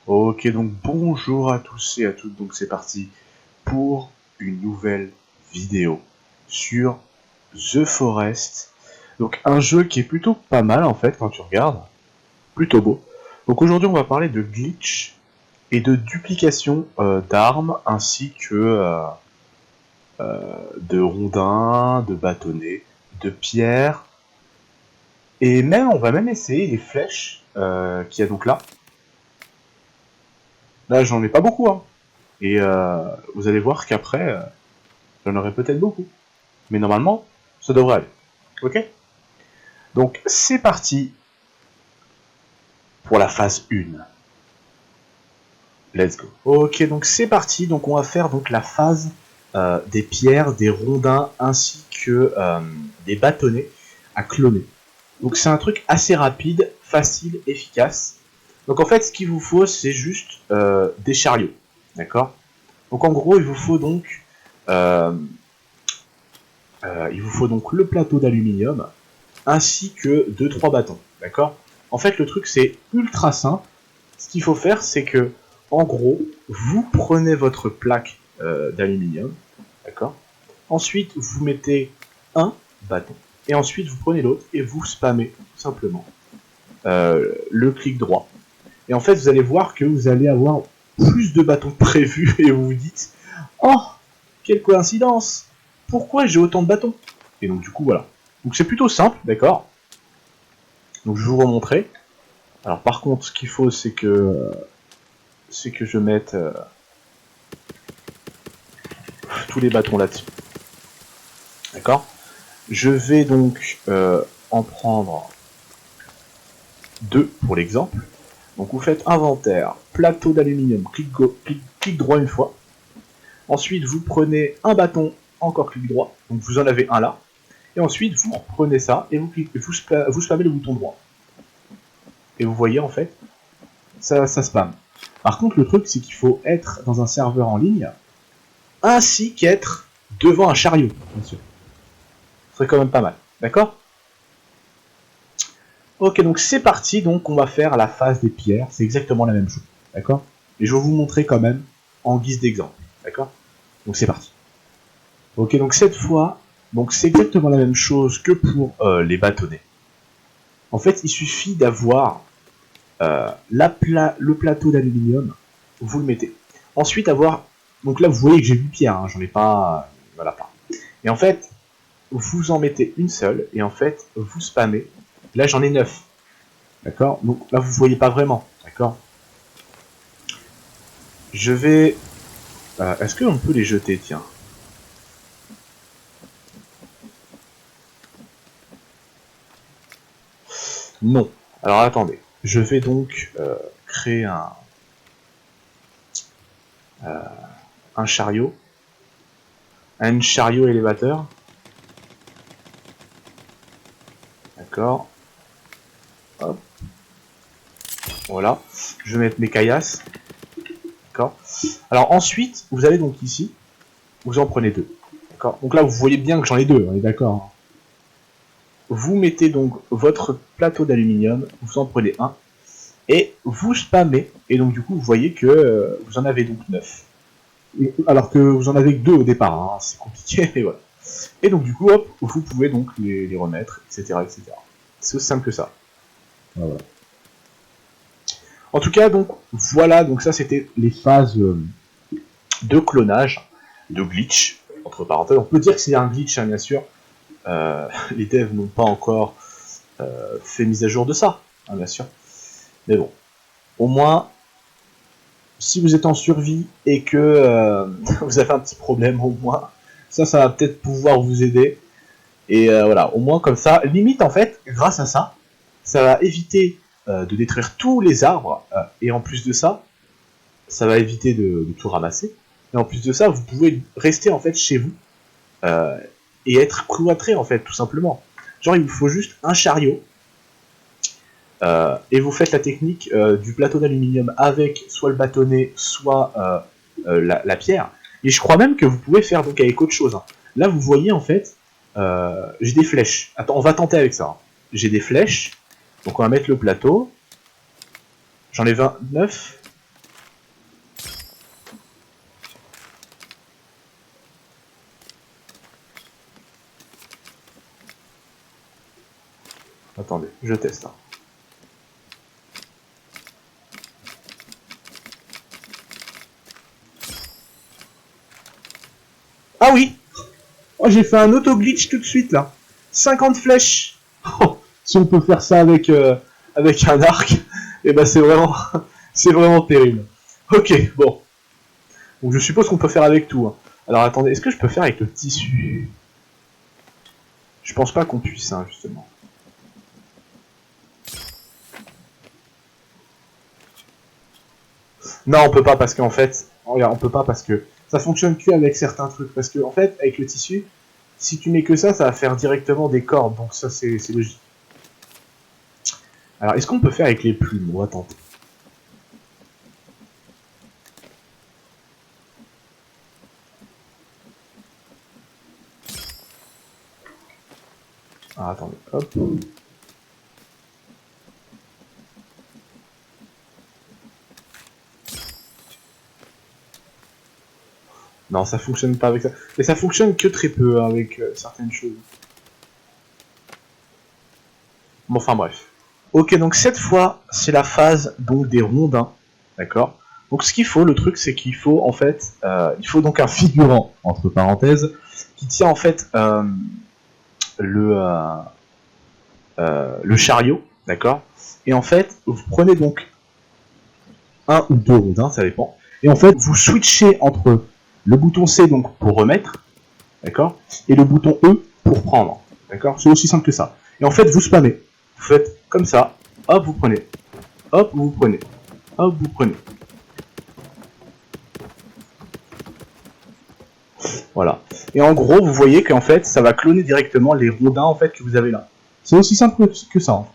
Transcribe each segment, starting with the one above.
Ok, donc bonjour à tous et à toutes, donc c'est parti pour une nouvelle vidéo sur The Forest. Donc un jeu qui est plutôt pas mal en fait quand tu regardes, plutôt beau. Donc aujourd'hui on va parler de glitch et de duplication d'armes ainsi que de rondins, de bâtonnets, de pierres et même on va même essayer les flèches qu'il y a donc là. Là j'en ai pas beaucoup hein. Et vous allez voir qu'après, j'en aurai peut-être beaucoup. Mais normalement, ça devrait aller. Ok. Donc c'est parti pour la phase 1. Let's go. Ok, donc c'est parti. Donc on va faire donc la phase des pierres, des rondins, ainsi que des bâtonnets à cloner. Donc c'est un truc assez rapide, facile, efficace. Donc en fait, ce qu'il vous faut, c'est juste des chariots. D'accord. Donc en gros, euh, il vous faut donc le plateau d'aluminium, ainsi que 2-3 bâtons, d'accord. En fait, le truc, c'est ultra simple. Ce qu'il faut faire, c'est que, en gros, vous prenez votre plaque d'aluminium, d'accord. Ensuite, vous mettez un bâton. Et ensuite, vous prenez l'autre et vous spammez, tout simplement, le clic droit. Et en fait, vous allez voir que vous allez avoir plus de bâtons prévus et vous vous dites « Oh, quelle coïncidence! Pourquoi j'ai autant de bâtons ?» Et donc, du coup, voilà. Donc, c'est plutôt simple, d'accord. Donc, je vais vous remontrer. Alors, par contre, ce qu'il faut, c'est que je mette tous les bâtons là-dessus. D'accord. Je vais donc en prendre 2 pour l'exemple. Donc, vous faites inventaire, plateau d'aluminium, clic droit une fois. Ensuite, vous prenez un bâton, encore clic droit. Donc, vous en avez un là. Et ensuite, vous reprenez ça et vous spammez le bouton droit. Et vous voyez, en fait, ça spamme. Par contre, le truc, c'est qu'il faut être dans un serveur en ligne, ainsi qu'être devant un chariot, bien sûr. Ce serait quand même pas mal. D'accord? Ok, donc c'est parti. Donc, on va faire la phase des pierres. C'est exactement la même chose. D'accord? Et je vais vous montrer quand même en guise d'exemple. D'accord? Donc, c'est parti. Ok, donc cette fois, donc c'est exactement la même chose que pour les bâtonnets. En fait, il suffit d'avoir le plateau d'aluminium, vous le mettez. Ensuite, donc là, vous voyez que j'ai 8 pierres, hein, j'en ai pas, voilà pas. Et en fait, vous en mettez une seule, et en fait, vous spammez. Là, j'en ai 9. D'accord. Donc là, vous voyez pas vraiment. D'accord. Je vais. Est-ce qu'on peut les jeter, tiens? Non. Alors attendez. Je vais donc créer un chariot. Un chariot élévateur. D'accord. Hop. Voilà. Je vais mettre mes caillasses. D'accord. Alors ensuite, vous allez donc ici. Vous en prenez 2. D'accord. Donc là, vous voyez bien que j'en ai 2. On est d'accord. Vous mettez donc votre plateau d'aluminium. Vous en prenez un. Et vous spammez. Et donc du coup, vous voyez que vous en avez donc 9. Alors que vous en avez que 2 au départ. Hein. C'est compliqué. Et voilà. Et donc du coup, hop, vous pouvez donc les remettre, etc. etc. C'est aussi simple que ça. Voilà. En tout cas, donc voilà, donc ça c'était les phases de clonage, de glitch, entre parenthèses. On peut dire que c'est un glitch, hein, bien sûr. Les devs n'ont pas encore fait mise à jour de ça, hein, bien sûr. Mais bon, au moins, si vous êtes en survie et que vous avez un petit problème, au moins, ça va peut-être pouvoir vous aider. Et voilà, au moins comme ça, limite en fait, grâce à ça, ça va éviter de détruire tous les arbres. Et en plus de ça, ça va éviter de tout ramasser. Et en plus de ça, vous pouvez rester en fait chez vous euh, et être cloîtré en fait, tout simplement. Genre, il vous faut juste un chariot et vous faites la technique du plateau d'aluminium avec soit le bâtonnet, soit la pierre. Et je crois même que vous pouvez faire donc avec autre chose. Hein. Là, vous voyez en fait, j'ai des flèches. Attends, on va tenter avec ça. Hein. J'ai des flèches, donc on va mettre le plateau. J'en ai 29. attendez, je teste. Hein. Ah oui! Oh, j'ai fait un auto-glitch tout de suite, là. 50 flèches! Oh, si on peut faire ça avec, avec un arc, et ben c'est vraiment, c'est vraiment terrible. Ok, bon. Donc je suppose qu'on peut faire avec tout. Hein. Alors attendez, est-ce que je peux faire avec le tissu? Je pense pas qu'on puisse, hein, justement. Non, on peut pas parce qu'en fait, regarde, on peut pas parce que ça fonctionne que avec certains trucs. Parce que en fait, avec le tissu, si tu mets que ça va faire directement des cordes. Donc ça, c'est logique. Alors, est-ce qu'on peut faire avec les plumes? On va tenter. Ah, attendez, hop. Non, ça fonctionne pas avec ça. Mais ça fonctionne que très peu avec certaines choses. Bon, enfin bref. Ok, donc cette fois, c'est la phase donc des rondins, d'accord. Donc ce qu'il faut, le truc, c'est qu'il faut en fait, il faut donc un figurant entre parenthèses qui tient en fait le chariot, d'accord. Et en fait, vous prenez donc un ou deux rondins, ça dépend. Et en fait, vous switchez entre le bouton C donc pour remettre, d'accord, et le bouton E pour prendre, d'accord. C'est aussi simple que ça. Et en fait, vous spammez. Vous faites comme ça, hop, vous prenez, hop, vous prenez, hop, vous prenez. Voilà. Et en gros, vous voyez qu'en fait, ça va cloner directement les rondins en fait que vous avez là. C'est aussi simple que ça. Hein.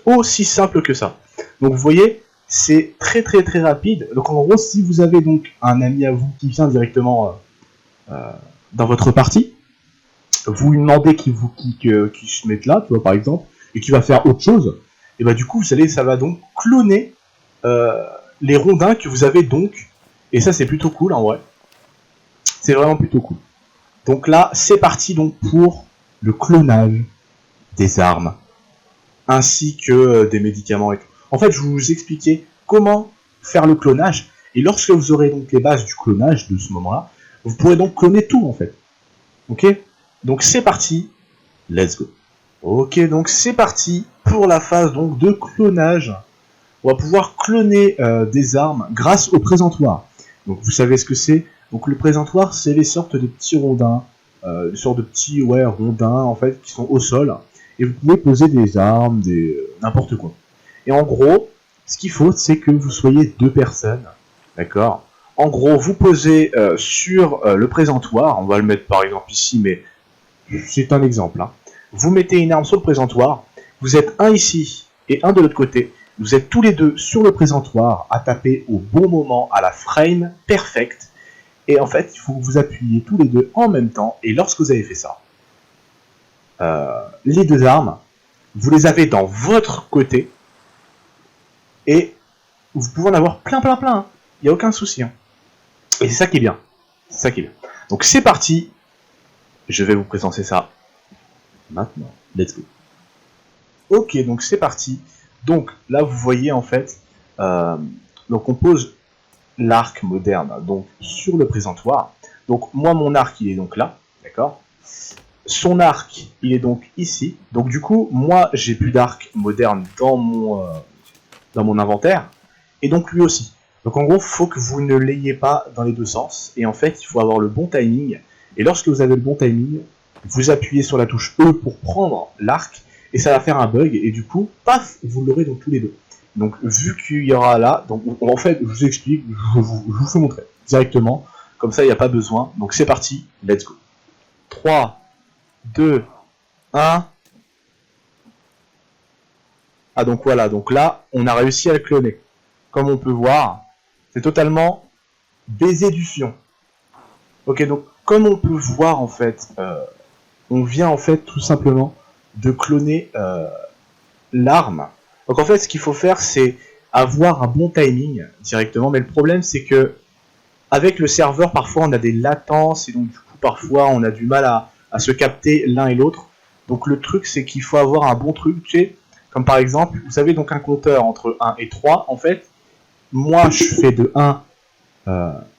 Aussi simple que ça. Donc vous voyez, c'est très très très rapide. Donc en gros, si vous avez donc un ami à vous qui vient directement dans votre partie, vous lui demandez qu'il se mette là, tu vois, par exemple, et qu'il va faire autre chose, et bah du coup, vous savez, ça va donc cloner les rondins que vous avez donc, et ça c'est plutôt cool en vrai. C'est vraiment plutôt cool. Donc là, c'est parti donc pour le clonage des armes, ainsi que des médicaments et tout. En fait, je vais vous expliquer comment faire le clonage, et lorsque vous aurez donc les bases du clonage de ce moment-là, vous pourrez donc cloner tout en fait. Ok? Donc c'est parti, let's go. Ok, donc c'est parti pour la phase donc de clonage. On va pouvoir cloner des armes grâce au présentoir. Donc vous savez ce que c'est. Donc le présentoir, c'est les sortes de petits rondins, des sortes de petits rondins en fait qui sont au sol. Et vous pouvez poser des armes, des n'importe quoi. Et en gros, ce qu'il faut, c'est que vous soyez deux personnes, d'accord. En gros, vous posez sur le présentoir. On va le mettre par exemple ici, mais c'est un exemple. Hein. Vous mettez une arme sur le présentoir. Vous êtes un ici et un de l'autre côté. Vous êtes tous les deux sur le présentoir à taper au bon moment, à la frame perfecte. Et en fait, il faut que vous appuyiez tous les deux en même temps. Et lorsque vous avez fait ça, les deux armes, vous les avez dans votre côté. Et vous pouvez en avoir plein. Hein. Il n'y a aucun souci. Hein. Et c'est ça qui est bien. C'est ça qui est bien. Donc c'est parti. Je vais vous présenter ça maintenant. Let's go. Ok, donc c'est parti. Donc là, vous voyez en fait, donc on pose l'arc moderne donc sur le présentoir. Donc moi, mon arc, il est donc là, d'accord. Son arc, il est donc ici. Donc du coup, moi, j'ai plus d'arc moderne dans mon inventaire, et donc lui aussi. Donc en gros, il faut que vous ne l'ayez pas dans les deux sens. Et en fait, il faut avoir le bon timing. Et lorsque vous avez le bon timing, vous appuyez sur la touche E pour prendre l'arc, et ça va faire un bug, et du coup, paf, vous l'aurez donc tous les deux. Donc vu qu'il y aura là, donc en fait, je vous explique, je vous fais montrer directement, comme ça il n'y a pas besoin. Donc c'est parti, let's go. 3, 2, 1. Ah donc voilà, donc là, on a réussi à le cloner. Comme on peut voir, c'est totalement baiser du fion. Ok, donc comme on peut voir en fait, on vient en fait tout simplement de cloner l'arme. Donc en fait, ce qu'il faut faire, c'est avoir un bon timing directement. Mais le problème, c'est que avec le serveur, parfois, on a des latences et donc du coup, parfois, on a du mal à se capter l'un et l'autre. Donc le truc, c'est qu'il faut avoir un bon truc. Tu sais, Comme par exemple, vous avez donc un compteur entre 1 et 3. En fait, moi, je fais de 1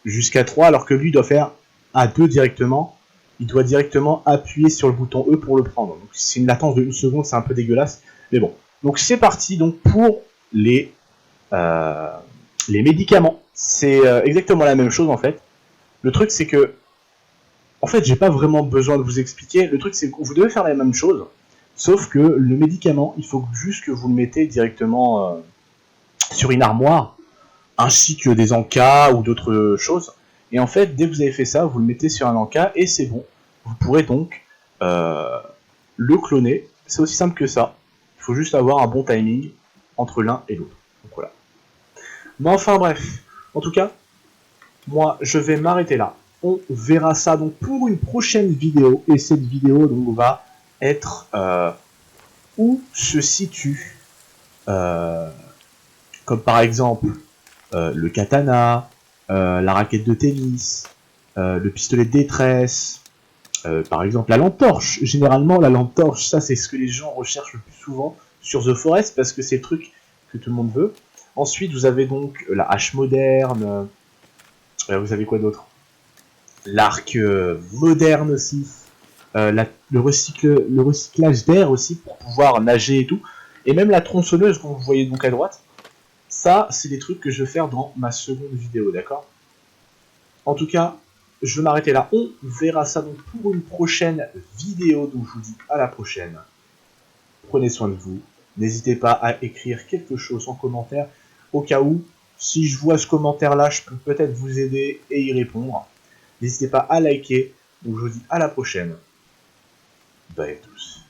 jusqu'à 3, alors que lui doit faire à 2 directement. Il doit directement appuyer sur le bouton E pour le prendre. Donc c'est une latence de 1 seconde, c'est un peu dégueulasse. Mais bon. Donc c'est parti donc pour les médicaments. C'est exactement la même chose en fait. Le truc c'est que, en fait, j'ai pas vraiment besoin de vous expliquer. Le truc c'est que vous devez faire la même chose. Sauf que le médicament, il faut juste que vous le mettez directement sur une armoire, ainsi que des encas ou d'autres choses. Et en fait, dès que vous avez fait ça, vous le mettez sur un encas et c'est bon. Vous pourrez donc le cloner. C'est aussi simple que ça. Il faut juste avoir un bon timing entre l'un et l'autre. Donc voilà. Mais enfin bref. En tout cas, moi je vais m'arrêter là. On verra ça donc pour une prochaine vidéo. Et cette vidéo donc va être où se situe, comme par exemple le katana, la raquette de tennis, le pistolet de détresse, par exemple la lampe torche. Généralement la lampe torche, ça c'est ce que les gens recherchent le plus souvent sur The Forest parce que c'est le truc que tout le monde veut. Ensuite vous avez donc la hache moderne, vous avez quoi d'autre? L'arc moderne aussi, le recyclage d'air aussi pour pouvoir nager et tout, et même la tronçonneuse que vous voyez donc à droite. Ça, c'est des trucs que je vais faire dans ma seconde vidéo, d'accord? En tout cas, je vais m'arrêter là. On verra ça donc pour une prochaine vidéo. Donc je vous dis à la prochaine. Prenez soin de vous. N'hésitez pas à écrire quelque chose en commentaire. Au cas où, si je vois ce commentaire-là, je peux peut-être vous aider et y répondre. N'hésitez pas à liker. Donc je vous dis à la prochaine. Bye à tous.